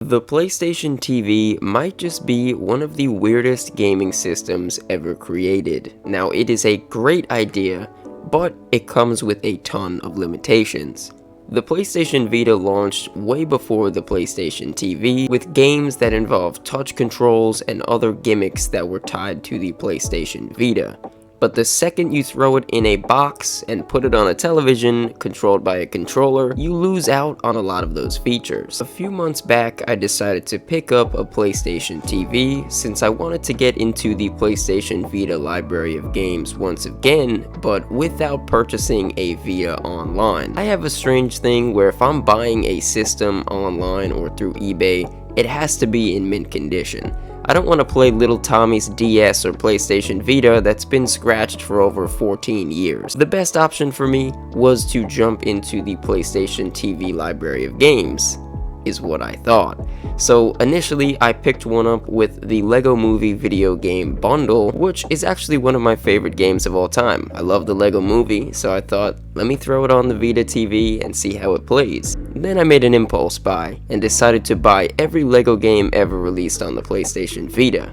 The PlayStation TV might just be one of the weirdest gaming systems ever created. Now, it is a great idea, but it comes with a ton of limitations. The PlayStation Vita launched way before the PlayStation TV, with games that involved touch controls and other gimmicks that were tied to the PlayStation Vita. But the second you throw it in a box and put it on a television controlled by a controller, you lose out on a lot of those features. A few months back, I decided to pick up a PlayStation TV since I wanted to get into the PlayStation Vita library of games once again, but without purchasing a Vita online. I have a strange thing where if I'm buying a system online or through eBay, it has to be in mint condition. I don't want to play little Tommy's DS or PlayStation Vita that's been scratched for over 14 years. The best option for me was to jump into the PlayStation TV library of games, is what I thought. So initially I picked one up with the Lego Movie video game bundle, which is actually one of my favorite games of all time. I love the Lego Movie, so I thought, let me throw it on the Vita TV and see how it plays. Then I made an impulse buy and decided to buy every Lego game ever released on the PlayStation Vita.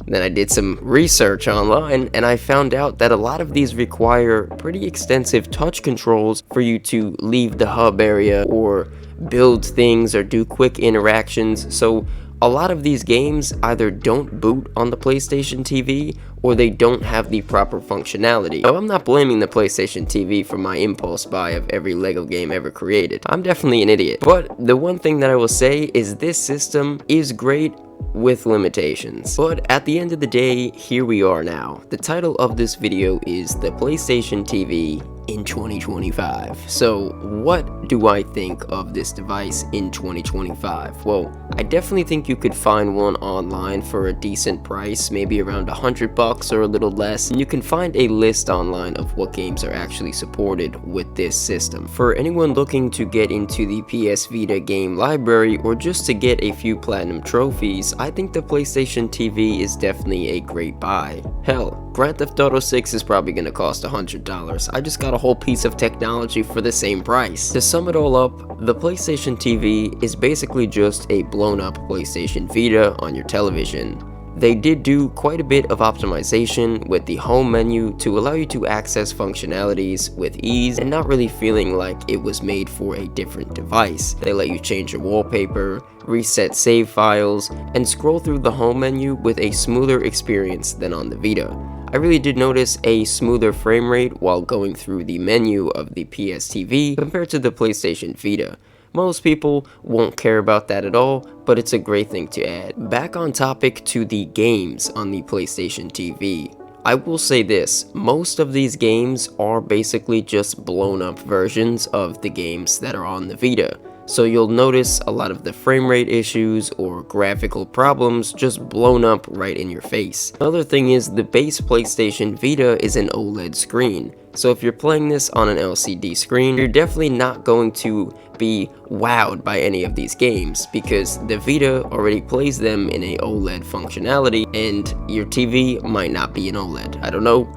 Then I did some research online and I found out that a lot of these require pretty extensive touch controls for you to leave the hub area or build things or do quick interactions. So a lot of these games either don't boot on the PlayStation TV or they don't have the proper functionality. Now, I'm not blaming the PlayStation TV for my impulse buy of every Lego game ever created. I'm definitely an idiot. But the one thing that I will say is this system is great with limitations. But at the end of the day, here we are now. The title of this video is the PlayStation TV in 2025. So what do I think of this device in 2025? Well, I definitely think you could find one online for a decent price, maybe around $100 or a little less, and you can find a list online of what games are actually supported with this system. For anyone looking to get into the PS Vita game library or just to get a few platinum trophies, I think the PlayStation TV is definitely a great buy. Hell, Grand Theft Auto 6 is probably going to cost $100. I just got a whole piece of technology for the same price. To sum it all up, the PlayStation TV is basically just a blown up PlayStation Vita on your television. They did do quite a bit of optimization with the home menu to allow you to access functionalities with ease and not really feeling like it was made for a different device. They let you change your wallpaper, reset save files, and scroll through the home menu with a smoother experience than on the Vita. I really did notice a smoother frame rate while going through the menu of the PSTV compared to the PlayStation Vita. Most people won't care about that at all, but it's a great thing to add. Back on topic to the games on the PlayStation TV. I will say this, most of these games are basically just blown up versions of the games that are on the Vita. So you'll notice a lot of the frame rate issues or graphical problems just blown up right in your face. Another thing is the base PlayStation Vita is an OLED screen. So if you're playing this on an LCD screen, you're definitely not going to be wowed by any of these games because the Vita already plays them in a OLED functionality and your TV might not be an OLED. I don't know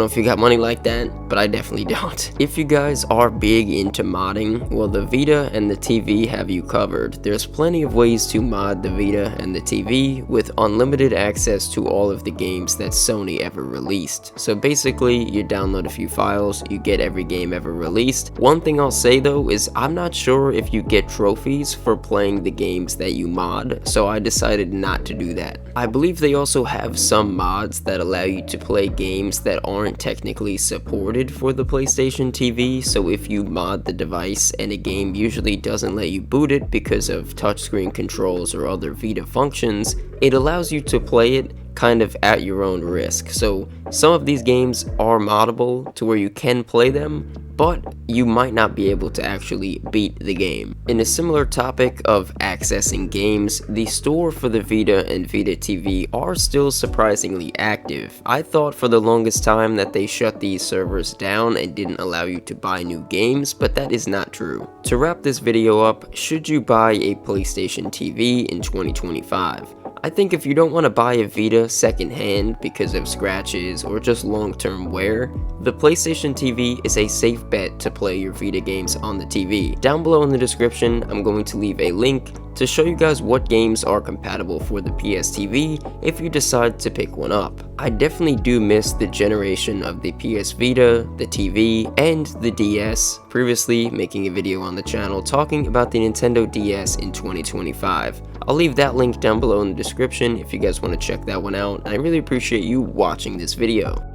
if you got money like that, but I definitely don't. If you guys are big into modding, well, the Vita and the TV have you covered. There's plenty of ways to mod the Vita and the TV with unlimited access to all of the games that Sony ever released. So basically, you download a few files, you get every game ever released. One thing I'll say though is I'm not sure if you get trophies for playing the games that you mod, so I decided not to do that. I believe they also have some mods that allow you to play games that aren't technically supported for the PlayStation TV, so if you mod the device and a game usually doesn't let you boot it because of touchscreen controls or other Vita functions, it allows you to play it kind of at your own risk. So some of these games are moddable to where you can play them, but you might not be able to actually beat the game. In a similar topic of accessing games, the store for the Vita and Vita TV are still surprisingly active. I thought for the longest time that they shut these servers down and didn't allow you to buy new games, but that is not true. To wrap this video up, should you buy a PlayStation TV in 2025? I think if you don't want to buy a Vita secondhand because of scratches or just long-term wear, the PlayStation TV is a safe safe bet to play your Vita games on the TV. Down below in the description, I'm going to leave a link to show you guys what games are compatible for the PSTV if you decide to pick one up. I definitely do miss the generation of the PS Vita, the TV, and the DS, previously making a video on the channel talking about the Nintendo DS in 2025. I'll leave that link down below in the description if you guys want to check that one out, and I really appreciate you watching this video.